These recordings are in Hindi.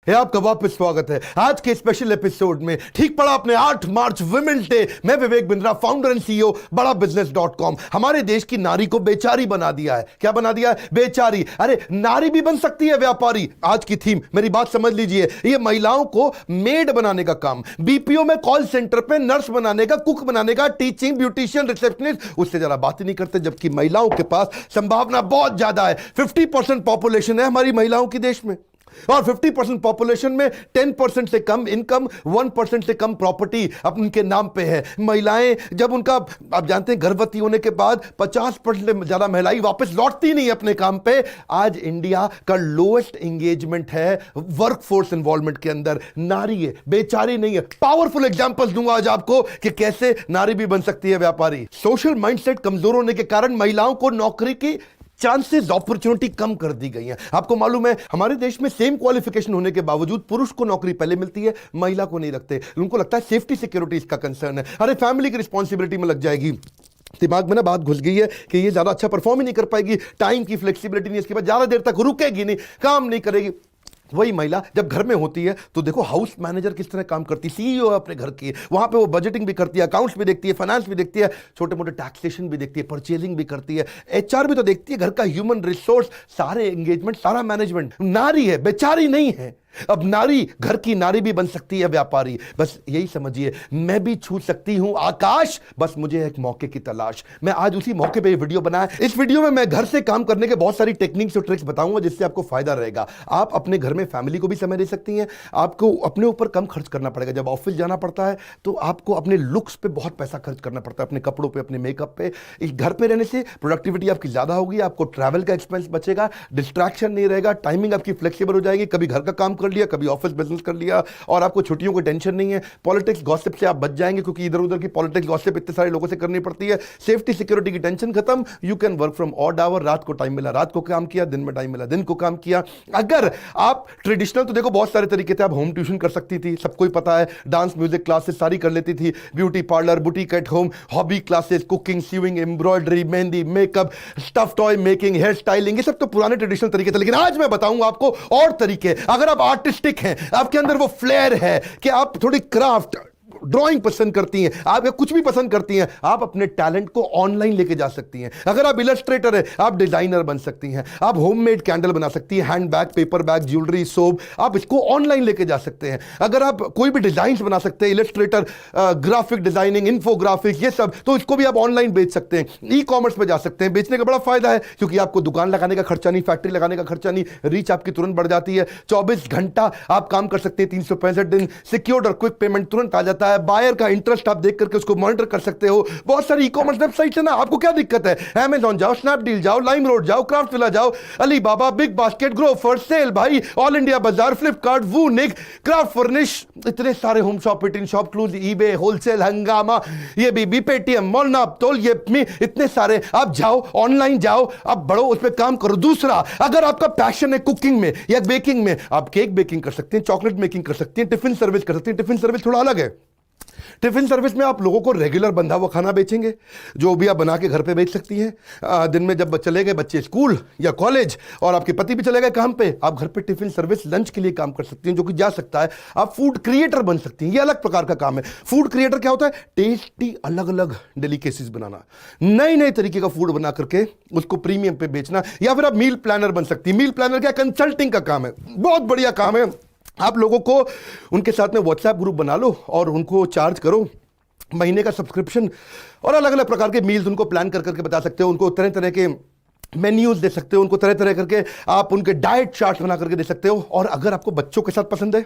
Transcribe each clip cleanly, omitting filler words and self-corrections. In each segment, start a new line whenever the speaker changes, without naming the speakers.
है आपका वापस स्वागत है आज के स्पेशल एपिसोड में। ठीक पड़ा आपने 8 मार्च वुमेन्स डे। मैं Vivek Bindra, founder and CEO बड़ा बिजनेस.com। हमारे देश की नारी को बेचारी बना दिया है। क्या बना दिया है? बेचारी। अरे नारी भी बन सकती है व्यापारी। आज की थीम, मेरी बात समझ लीजिए, ये महिलाओं को मेड बनाने का काम, बीपीओ में कॉल सेंटर पे नर्स बनाने का, कुक बनाने का, टीचिंग, ब्यूटिशियन, रिसेप्शनिस्ट, उससे जरा बात ही नहीं करते। जबकि महिलाओं के पास संभावना बहुत ज्यादा है। 50% पॉपुलेशन है हमारी महिलाओं की देश में, और 50% पॉपुलेशन में 10% से कम इनकम, 1% से कम प्रॉपर्टी उनके नाम पे है। महिलाएं जब उनका, आप जानते हैं, गर्भवती होने के बाद 50% से ज्यादा महिलाएं वापस लौटती नहीं अपने काम पे। आज इंडिया का लोएस्ट एंगेजमेंट है वर्कफोर्स इन्वॉल्वमेंट के अंदर। नारी है, बेचारी नहीं है। पावरफुल एग्जांपल्स दूंगा आज आपको कि कैसे नारी भी बन सकती है व्यापारी। सोशल माइंडसेट कमजोर होने के कारण महिलाओं को नौकरी की चांसेस, अपॉर्चुनिटी कम कर दी गई है। आपको मालूम है, हमारे देश में सेम क्वालिफिकेशन होने के बावजूद पुरुष को नौकरी पहले मिलती है, महिला को नहीं रखते। उनको लगता है सेफ्टी सिक्योरिटी इसका कंसर्न है, अरे फैमिली की रिस्पॉन्सिबिलिटी में लग जाएगी। दिमाग में ना बात घुस गई है कि ये ज्यादा अच्छा परफॉर्म ही नहीं कर पाएगी, टाइम की फ्लेक्सिबिलिटी नहीं, इसके बाद ज्यादा देर तक रुकेगी नहीं, काम नहीं करेगी। वही महिला जब घर में होती है तो देखो हाउस मैनेजर किस तरह काम करती है, सीईओ है अपने घर की, वहां पे वो बजटिंग भी करती है, अकाउंट्स भी देखती है, फाइनेंस भी देखती है, छोटे मोटे टैक्सेशन भी देखती है, परचेजिंग भी करती है, एचआर भी तो देखती है, घर का ह्यूमन रिसोर्स, सारे एंगेजमेंट, सारा मैनेजमेंट। नारी है, बेचारी नहीं है। अब नारी, घर की नारी भी बन सकती है व्यापारी। बस यही समझिए, मैं भी छू सकती हूं आकाश, बस मुझे एक मौके की तलाश। मैं आज उसी मौके पे ये वीडियो बनाया। इस वीडियो में मैं घर से काम करने के बहुत सारी टेक्निक्स और ट्रिक्स बताऊंगा जिससे आपको फायदा रहेगा। आप अपने घर में फैमिली को भी समय दे सकती हैं, आपको अपने ऊपर कम खर्च करना पड़ेगा। जब ऑफिस जाना पड़ता है तो आपको अपने लुक्स पे बहुत पैसा खर्च करना पड़ता है, अपने कपड़ों पे, अपने मेकअप पे। इस घर पे रहने से प्रोडक्टिविटी आपकी ज्यादा होगी, आपको ट्रैवल का एक्सपेंस बचेगा, डिस्ट्रैक्शन नहीं रहेगा, टाइमिंग आपकी फ्लेक्सिबल हो जाएगी। कभी घर का काम कर लिया, कभी ऑफिस बिजनेस कर लिया, और आपको छुट्टियों की टेंशन नहीं है। पॉलिटिक्स गॉसिप से आप बच जाएंगे, क्योंकि इधर उधर की पॉलिटिक्स गॉसिप इतने सारे लोगों से करनी पड़ती है। सेफ्टी सिक्योरिटी की टेंशन खत्म। You can work from odd hour. रात को टाइम मिला रात को काम किया, दिन में टाइम मिला दिन को काम किया। अगर आप ट्रेडिशनल, तो देखो बहुत सारे तरीके थे। आप होम ट्यूशन कर सकती थी, सबको ही पता है, डांस म्यूजिक क्लासेस सारी कर लेती थी, beauty parlour, boutique at home, hobby classes, cooking, sewing, embroidery, mehndi, makeup, stuff toy making, hair styling, ये सब तो पुराने ट्रेडिशनल तरीके थे। लेकिन आज मैं बताऊंगा आपको और तरीके। अगर आप आर्टिस्टिक हैं, आपके अंदर वो फ्लेयर है कि आप थोड़ी क्राफ्ट, ड्राइंग पसंद करती हैं, आप या कुछ भी पसंद करती हैं, आप अपने टैलेंट को ऑनलाइन लेके जा सकती हैं। अगर आप इलस्ट्रेटर हैं, आप डिजाइनर बन सकती हैं, आप होममेड कैंडल बना सकती हैं, hand bag, paper bag, jewellery, soap, आप इसको ऑनलाइन लेके जा सकते हैं। अगर आप कोई भी डिजाइन बना सकते हैं, इलस्ट्रेटर, ग्राफिक डिजाइनिंग, इन्फोग्राफिक, ये सब, तो इसको भी आप ऑनलाइन बेच सकते हैं। ई कॉमर्स पे जा सकते हैं। बेचने का बड़ा फायदा है, क्योंकि आपको दुकान लगाने का खर्चा नहीं, फैक्ट्री लगाने का खर्चा नहीं, रीच आपकी तुरंत बढ़ जाती है। 24 घंटा आप काम कर सकते हैं, 365 दिन, सिक्योर्ड और क्विक पेमेंट तुरंत आ जाता है। बायर का इंटरेस्ट आप देख करके उसको मॉनिटर कर सकते हो। बहुत सारी ई कॉमर्स वेबसाइट है ना, आपको क्या दिक्कत है? अमेज़न जाओ, स्नैपडील जाओ, लाइमरोड जाओ, क्राफ्टविला जाओ, Alibaba, big basket, Grofer, sell भाई, ऑल इंडिया बाजार, फ्लिपकार्ट, वूनिक, क्राफ्ट फर्निश, इतने सारे home shop, pit in shop, Clues, eBay, wholesale, Hungama, ये भी, पेटीएम, मॉलना, तोल, ये इतने सारे। आप जाओ, ऑनलाइन जाओ, आप बढ़ो, उस पर काम करो। दूसरा, अगर आपका पैशन है कुकिंग में या बेकिंग में, आप केक बेकिंग कर सकते हैं, चॉकलेट मेकिंग कर सकते हैं, टिफिन सर्विस कर सकते हैं। टिफिन सर्विस थोड़ा अलग है। टिफिन सर्विस में आप लोगों को रेगुलर बंधा हुआ खाना बेचेंगे, जो भी आप बना के घर पे बेच सकती हैं। दिन में जब चले गए बच्चे स्कूल या कॉलेज और आपके पति भी चले गए काम पे, आप घर पे टिफिन सर्विस लंच के लिए काम कर सकती हैं, जो कि जा सकता है। आप फूड क्रिएटर बन सकती हैं, ये अलग प्रकार का काम है। फूड क्रिएटर क्या होता है? टेस्टी अलग अलग डेलिकेसीज बनाना, नए नए तरीके का फूड बना करके उसको प्रीमियम पे बेचना। या फिर आप मील प्लानर बन सकती हैं। मील प्लानर क्या? कंसल्टिंग का काम है, बहुत बढ़िया काम है। आप लोगों को उनके साथ में व्हाट्सएप ग्रुप बना लो और उनको चार्ज करो महीने का सब्सक्रिप्शन, और अलग अलग प्रकार के मील्स उनको प्लान कर करके बता सकते हो, उनको तरह तरह के मेन्यूज दे सकते हो, उनको तरह तरह करके आप उनके डाइट चार्ट बना करके दे सकते हो। और अगर आपको बच्चों के साथ पसंद है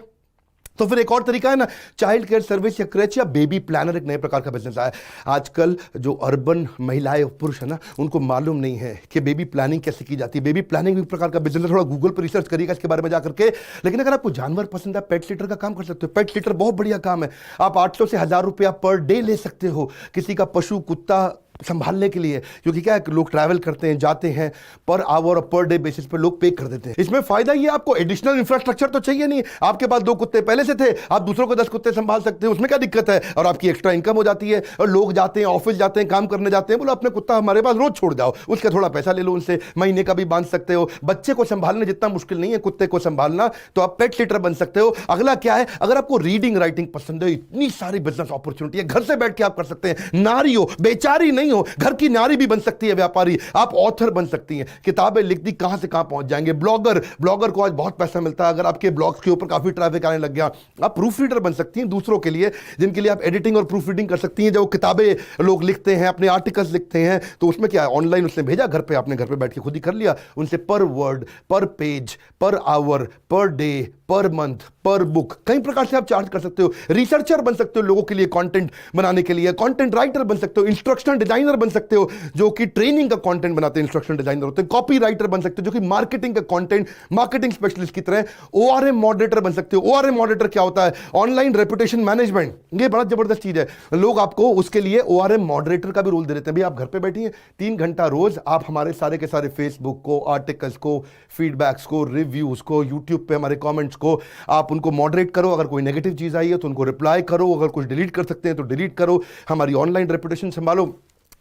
तो फिर एक और तरीका है ना, चाइल्ड केयर सर्विस या क्रेच या बेबी प्लानर, एक नए प्रकार का बिजनेस आया। आजकल जो अर्बन महिलाएं और पुरुष है ना, उनको मालूम नहीं है कि बेबी प्लानिंग कैसे की जाती है। बेबी प्लानिंग एक प्रकार का बिजनेस है, थोड़ा गूगल पर रिसर्च करिएगा इसके बारे में जाकर के। लेकिन अगर आपको जानवर पसंद है, पेट सिटर का काम कर सकते हो। पेट सिटर बहुत बढ़िया काम है। आप 800 से 1000 रुपया पर डे ले सकते हो। किसी का पशु, कुत्ता, संभालने के लिए, क्योंकि क्या है लोग ट्रैवल करते हैं, जाते हैं, पर आवर और पर डे बेसिस पे लोग पे कर देते हैं। इसमें फायदा ये आपको एडिशनल इंफ्रास्ट्रक्चर तो चाहिए नहीं, आपके पास 2 कुत्ते पहले से थे, आप दूसरों को 10 कुत्ते संभाल सकते हैं, उसमें क्या दिक्कत है, और आपकी एक्स्ट्रा इनकम हो जाती है। और लोग जाते हैं, ऑफिस जाते हैं, काम करने जाते हैं, बोलो अपने कुत्ता हमारे पास रोज छोड़ जाओ, उसका थोड़ा पैसा ले लो उनसे, महीने का भी बांध सकते हो। बच्चे को संभालना जितना मुश्किल नहीं है कुत्ते को संभालना, तो आप पेट सिटर बन सकते हो। अगला क्या है, अगर आपको रीडिंग राइटिंग पसंद है, इतनी सारी बिजनेस अपॉर्चुनिटी है, घर से बैठ के आप कर सकते हैं। नारी हो, बेचारी नहीं हो, घर की नारी भी बन सकती है व्यापारी, आप ऑथर बन सकती हैं, किताबें लिख दी, कहां से कहां पहुंच जाएंगे। ब्लॉगर को आज बहुत पैसा मिलता है, अगर आपके ब्लॉग्स के ऊपर काफी ट्रैफिक आने लग गया। आप प्रूफ रीडर बन सकती हैं दूसरों के लिए, जिनके लिए आप एडिटिंग और प्रूफ रीडिंग कर सकती हैं। जो किताबें लोग लिखते हैं, अपने आर्टिकल्स लिखते हैं, तो उसमें क्या है, ऑनलाइन उसने भेजा, घर पे आपने घर पे बैठ के खुद ही कर लिया, उनसे पर वर्ड, पर page, per hour, per day, per month, पर बुक, कई प्रकार से आप चार्ज कर सकते हो। रिसर्चर बन सकते हो लोगों के लिए कंटेंट बनाने के लिए, कंटेंट राइटर बन सकते हो, इंस्ट्रक्शनल डिजाइनर बन सकते हो जो कि ट्रेनिंग का कंटेंट बनाते हैं, इंस्ट्रक्शनल डिजाइनर होते हैं। कॉपी राइटर बन सकते हो जो कि मार्केटिंग का कंटेंट, मार्केटिंग स्पेशलिस्ट की तरह। ओआरएम मॉडरेटर बन सकते हो। ओआरएम मॉडरेटर क्या होता है, ऑनलाइन रेपुटेशन मैनेजमेंट, ये बड़ा जबरदस्त चीज है। लोग आपको उसके लिए ओआरएम मॉडरेटर का भी रोल दे देते हैं। भाई आप घर पे बैठिए, 3 घंटा रोज आप हमारे सारे के सारे फेसबुक को, आर्टिकल्स को, फीडबैक्स को, रिव्यूज को, यूट्यूब पे हमारे कमेंट्स को आप उनको मॉडरेट करो। अगर कोई नेगेटिव चीज आई है तो उनको रिप्लाई करो, अगर कुछ डिलीट कर सकते हैं तो डिलीट करो, हमारी ऑनलाइन रेपुटेशन संभालो।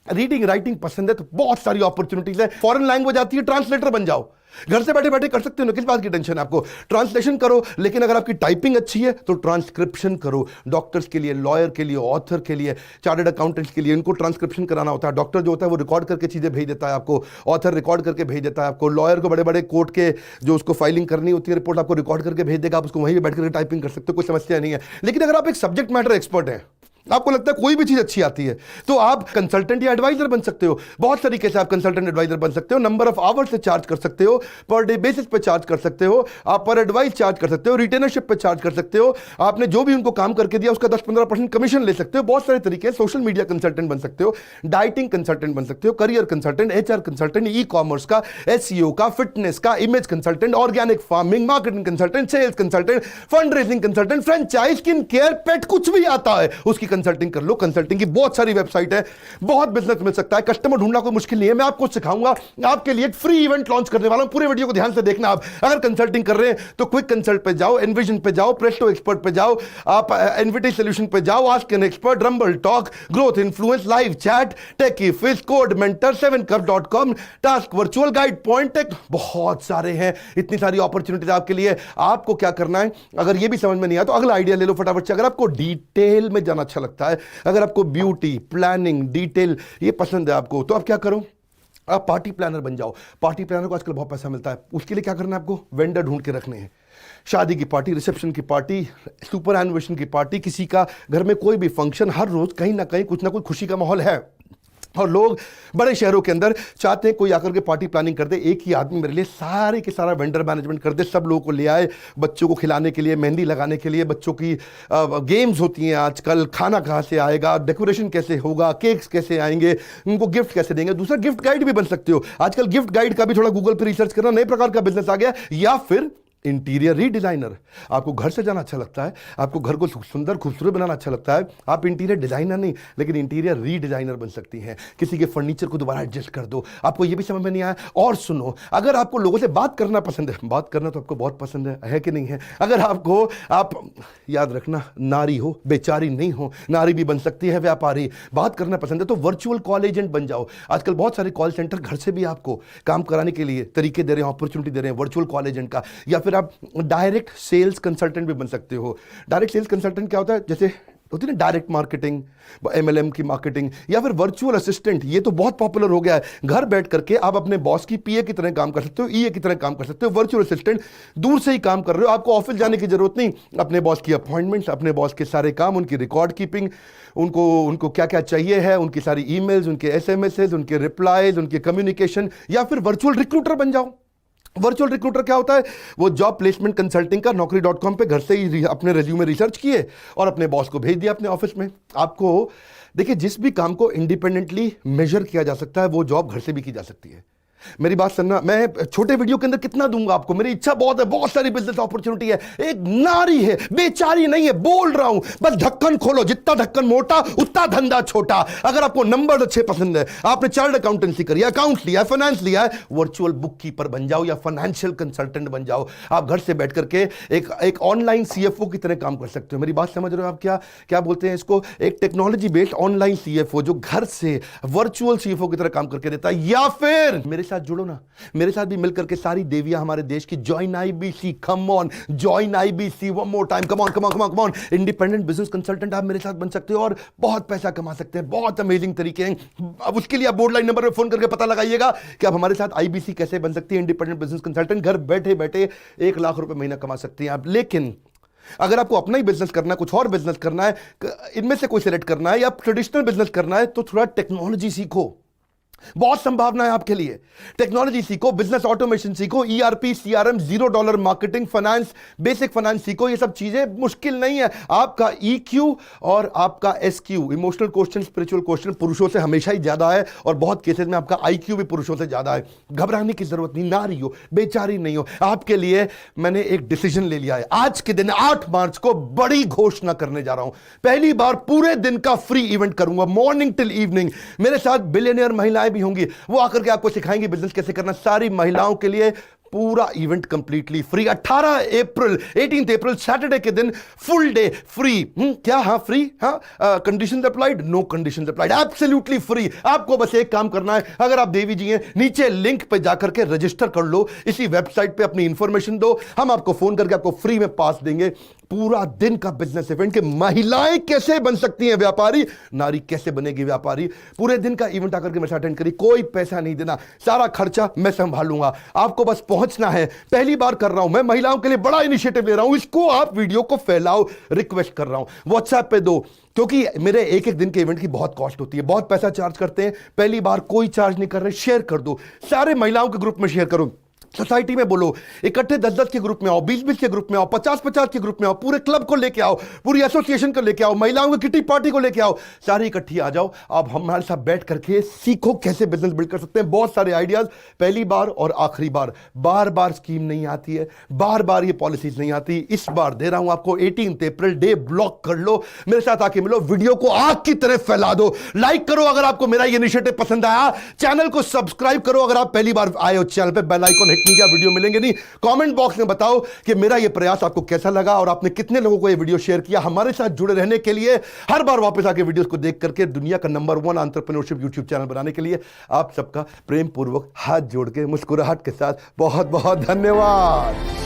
रीडिंग राइटिंग पसंद है तो बहुत सारी अपॉर्चुनिटीज है। फॉरेन लैंग्वेज आती है, ट्रांसलेटर बन जाओ, घर से बैठे बैठे कर सकते हो ना, किस बात की टेंशन है आपको। ट्रांसलेशन करो, लेकिन अगर आपकी टाइपिंग अच्छी है तो ट्रांसक्रिप्शन करो। डॉक्टर्स के लिए, लॉयर के लिए, ऑथर के लिए, चार्टर्ड अकाउंटेंट्स के लिए, इनको ट्रांसक्रिप्शन कराना होता है। डॉक्टर जो होता है वो रिकॉर्ड करके चीजें भेज देता है आपको, ऑथर रिकॉर्ड करके भेज देता है आपको, लॉयर को बड़े बड़े कोर्ट के जो उसको फाइलिंग करनी होती है रिपोर्ट आपको रिकॉर्ड करके भेज देगा, आप उसको वहीं बैठ करके टाइपिंग कर सकते हो, कोई समस्या नहीं है। लेकिन अगर आप एक सब्जेक्ट मैटर एक्सपर्ट हैं, आपको लगता है कोई भी चीज अच्छी आती है, तो आप कंसल्टेंट या एडवाइजर बन सकते हो। बहुत तरीके से आप कंसल्टेंट एडवाइजर बन सकते हो। नंबर ऑफ आवर्स से चार्ज कर सकते हो, पर डे बेसिस पे चार्ज कर सकते हो, आप पर एडवाइस चार्ज कर सकते हो, रिटेनरशिप पे चार्ज कर सकते हो। आपने जो भी उनको काम करके दिया उसका 10-15% कमीशन ले सकते हो। बहुत सारे तरीके, सोशल मीडिया कंसल्टेंट बन सकते हो, डाइटिंग कंसल्टेंट बन सकते हो, career consultant, HR consultant, e commerce का, एसईओ का, फिटनेस का, image consultant, organic farming, marketing consultant, sales consultant, fund raising consultant, franchise, skin care, pet, कुछ भी आता है उसकी कंसल्टिंग कर लो। कंसल्टिंग की बहुत सारी वेबसाइट है, बहुत बिजनेस मिल सकता है। कस्टमर ढूंढना कोई मुश्किल नहीं है। मैं आपको सिखाऊंगा, आपके लिए एक फ्री इवेंट लॉन्च करने वाला हूं, पूरे वीडियो को ध्यान से देखना। आप अगर कंसल्टिंग कर रहे हैं तो क्विक कंसल्ट पे जाओ, एनविजन पे जाओ, प्रेस्टो एक्सपर्ट पे जाओ, आप एनवीटी सॉल्यूशन पे जाओ, ask an expert, rumble talk, growth influence, live chat, techie fish, code mentor, 7cup.com, task, virtual guide, point tech, बहुत सारे हैं। इतनी सारी अपॉर्चुनिटीज आपके लिए। आपको क्या करना है, अगर ये भी समझ में नहीं आया तो अगला आइडिया ले लो फटाफट से। अगर आपको डिटेल में जाना अच्छा लगता है, अगर आपको ब्यूटी, प्लानिंग, डिटेल ये पसंद है आपको, तो आप क्या करो, आप पार्टी प्लानर बन जाओ। पार्टी प्लानर को आजकल बहुत पैसा मिलता है। उसके लिए क्या करना है आपको, वेंडर ढूंढ के रखने हैं। शादी की पार्टी, रिसेप्शन की पार्टी, सुपर एनिवर्सरी की पार्टी, किसी का घर में कोई भी फंक्शन, हर रोज कहीं ना कहीं कुछ ना कुछ खुशी का माहौल है। और लोग बड़े शहरों के अंदर चाहते हैं कोई आकर के पार्टी प्लानिंग कर दे, एक ही आदमी मेरे लिए सारे के सारा वेंडर मैनेजमेंट कर दे, सब लोगों को ले आए, बच्चों को खिलाने के लिए, मेहंदी लगाने के लिए, बच्चों की गेम्स होती हैं आजकल, खाना कहाँ से आएगा, डेकोरेशन कैसे होगा, केक्स कैसे आएंगे, उनको गिफ्ट कैसे देंगे। दूसरा, गिफ्ट गाइड भी बन सकते हो। आजकल गिफ्ट गाइड का भी थोड़ा गूगल पर रिसर्च करना, नए प्रकार का बिजनेस आ गया। या फिर इंटीरियर रीडिजाइनर, आपको घर से जाना अच्छा लगता है, आपको घर को सुंदर खूबसूरत बनाना अच्छा लगता है, आप इंटीरियर डिजाइनर नहीं लेकिन इंटीरियर रीडिजाइनर बन सकती हैं। किसी के फर्नीचर को दोबारा एडजस्ट कर दो। आपको ये भी समझ में नहीं आया, और सुनो, अगर आपको लोगों से बात करना पसंद है, बात करना तो आपको बहुत पसंद है कि नहीं है, अगर आपको, आप याद रखना, नारी हो, बेचारी नहीं हो, नारी भी बन सकती है व्यापारी। बात करना पसंद है तो वर्चुअल कॉल एजेंट बन जाओ। आजकल बहुत सारे कॉल सेंटर घर से भी आपको काम कराने के लिए तरीके दे रहे हैं, अपॉर्चुनिटी दे रहे हैं वर्चुअल कॉल एजेंट का। या फिर आप डायरेक्ट सेल्स कंसल्टेंट भी बन सकते हो। डायरेक्ट सेल्स कंसल्टेंट क्या होता है, जैसे होती है ना डायरेक्ट मार्केटिंग, एमएलएम की मार्केटिंग, या फिर वर्चुअल असिस्टेंट, ये तो बहुत पॉपुलर हो गया है। घर बैठ करके आप अपने बॉस की पीए की तरह काम कर सकते हो, ईए की तरह काम कर सकते हो। वर्चुअल असिस्टेंट, दूर से ही काम कर रहे हो, आपको ऑफिस जाने की जरूरत नहीं। अपने बॉस की अपॉइंटमेंट्स, अपने बॉस के सारे काम, उनकी रिकॉर्ड कीपिंग, उनको क्या क्या चाहिए है, उनकी सारी ईमेल्स, उनके एसएमएस, उनके रिप्लाईज, उनके कम्युनिकेशन। या फिर वर्चुअल रिक्रूटर बन जाओ। वर्चुअल रिक्रूटर क्या होता है, वो जॉब प्लेसमेंट कंसल्टिंग का Naukri.com पे घर से ही अपने रेज्यूमे रिसर्च किए और अपने बॉस को भेज दिया अपने ऑफिस में। आपको देखिए, जिस भी काम को इंडिपेंडेंटली मेजर किया जा सकता है वो जॉब घर से भी की जा सकती है। मेरी बात सुनना, मैं छोटे वीडियो के अंदर कितना दूंगा आपको, मेरी इच्छा बहुत है, बहुत सारी बिजनेस अपॉर्चुनिटी है। एक नारी है, बेचारी नहीं है, बोल रहा हूं, बस ढक्कन खोलो, जितना ढक्कन मोटा उतना धंधा छोटा। अगर आपको नंबर अच्छे पसंद है, आपने चार्टर्ड अकाउंटेंसी करी, अकाउंट लिया, फाइनेंस लिया है, वर्चुअल बुक कीपर बन जाओ या फाइनेंशियल कंसल्टेंट बन जाओ। आप घर से बैठ करके एक ऑनलाइन सीएफओ की तरह काम कर सकते हो। मेरी बात समझ रहे हो आप? क्या क्या बोलते हैं इसको, एक टेक्नोलॉजी बेस्ड ऑनलाइन सीएफओ जो घर से वर्चुअल सीएफओ की तरह काम करके देता है। या फिर मेरे साथ जुड़ो ना, मेरे साथ भी मिलकर के सारी देवियां हमारे देश की, join IBC, come on, join IBC, one more time, come on come on come on come on. Independent business consultant आप मेरे साथ बन सकते हो और बहुत पैसा कमा सकते हैं। बहुत अमेजिंग तरीके हैं। अब उसके लिए आप बोर्ड लाइन नंबर पे फोन करके पता लगाइएगा कि आप हमारे साथ आईबीसी कैसे बन सकती है, इंडिपेंडेंट बिजनेस कंसल्टेंट। घर बैठे बैठे 1 लाख रुपए महीना कमा सकती हैं आप। लेकिन अगर आपको अपना ही बिजनेस करना है, कुछ और बिजनेस करना है, इनमें से कोई सिलेक्ट करना है या ट्रेडिशनल बिजनेस करना है, तो थोड़ा टेक्नोलॉजी सीखो। बहुत संभावना है आपके लिए। टेक्नोलॉजी सीखो, बिजनेस ऑटोमेशन सीखो, ERP, CRM, $0 marketing, finance, basic finance सीखो। ये सब चीजें मुश्किल नहीं है। आपका ईक्यू और आपका SQ, emotional question, spiritual question, पुरुषों से हमेशा ही ज्यादा है और बहुत केसेस में आपका आईक्यू भी पुरुषों से ज्यादा है। घबराने की जरूरत नहीं, नारी हो, बेचारी नहीं हो। आपके लिए मैंने एक डिसीजन ले लिया है। आज के दिन 8 मार्च को बड़ी घोषणा करने जा रहा हूं। पहली बार पूरे दिन का फ्री इवेंट करूंगा, मॉर्निंग टिल इवनिंग। मेरे साथ बिलियनियर महिलाएं भी होंगी, वो आकर के आपको सिखाएंगी बिजनेस कैसे करना। सारी महिलाओं के लिए पूरा event completely free. 18 April Saturday के दिन फुल डे फ्री। क्या? हाँ फ्री, हाँ conditions applied? No conditions applied, absolutely free. आपको बस एक काम करना है, अगर आप देवी जी हैं, नीचे लिंक पे जाकर के रजिस्टर कर लो, इसी वेबसाइट पे अपनी इंफॉर्मेशन दो, हम आपको फोन करके आपको फ्री में पास देंगे। पूरा दिन का बिजनेस इवेंट कि महिलाएं कैसे बन सकती हैं व्यापारी, नारी कैसे बनेगी व्यापारी। पूरे दिन का इवेंट आकर के मेरे साथ अटेंड करिए, कोई पैसा नहीं देना, सारा खर्चा मैं संभालूंगा। आपको बस पहुंचना है। पहली बार कर रहा हूं मैं, महिलाओं के लिए बड़ा इनिशिएटिव ले रहा हूं, इसको आप वीडियो को फैलाओ, रिक्वेस्ट कर रहा हूं, व्हाट्सएप पे दो, क्योंकि मेरे एक दिन के इवेंट की बहुत कॉस्ट होती है, बहुत पैसा चार्ज करते हैं। पहली बार कोई चार्ज नहीं कर रहे, शेयर कर दो, सारे महिलाओं के ग्रुप में शेयर करो, सोसाइटी में बोलो, इकट्ठे 10-10 के ग्रुप में आओ, 20-20 के ग्रुप में आओ, 50-50 के ग्रुप में आओ, पूरे क्लब को लेके आओ, पूरी एसोसिएशन को लेके आओ, महिलाओं की किटी पार्टी को लेके आओ, सारी इकट्ठी आ जाओ। आप हमारे साथ बैठ करके सीखो कैसे बिजनेस बिल्ड कर सकते हैं। बहुत सारे आइडियाज, पहली बार और आखिरी बार, बार बार स्कीम नहीं आती है, बार बार ये पॉलिसीज नहीं आती। इस बार दे रहा हूं आपको 18 अप्रैल, डे ब्लॉक कर लो, मेरे साथ आके मिलो, वीडियो को आग की तरह फैला दो, लाइक करो अगर आपको मेरा ये इनिशिएटिव पसंद आया, चैनल को सब्सक्राइब करो अगर आप पहली बार आए हो, चैनल पे बेल आइकन हिट नहीं किया, वीडियो मिलेंगे नहीं। कमेंट बॉक्स में बताओ कि मेरा ये प्रयास आपको कैसा लगा और आपने कितने लोगों को ये वीडियो शेयर किया। हमारे साथ जुड़े रहने के लिए, हर बार वापस आके वीडियोस को देख करके दुनिया का नंबर 1 एंटरप्रेन्योरशिप यूट्यूब चैनल बनाने के लिए आप सबका प्रेम पूर्वक हाथ जोड़ के मुस्कुराहट के साथ बहुत बहुत धन्यवाद।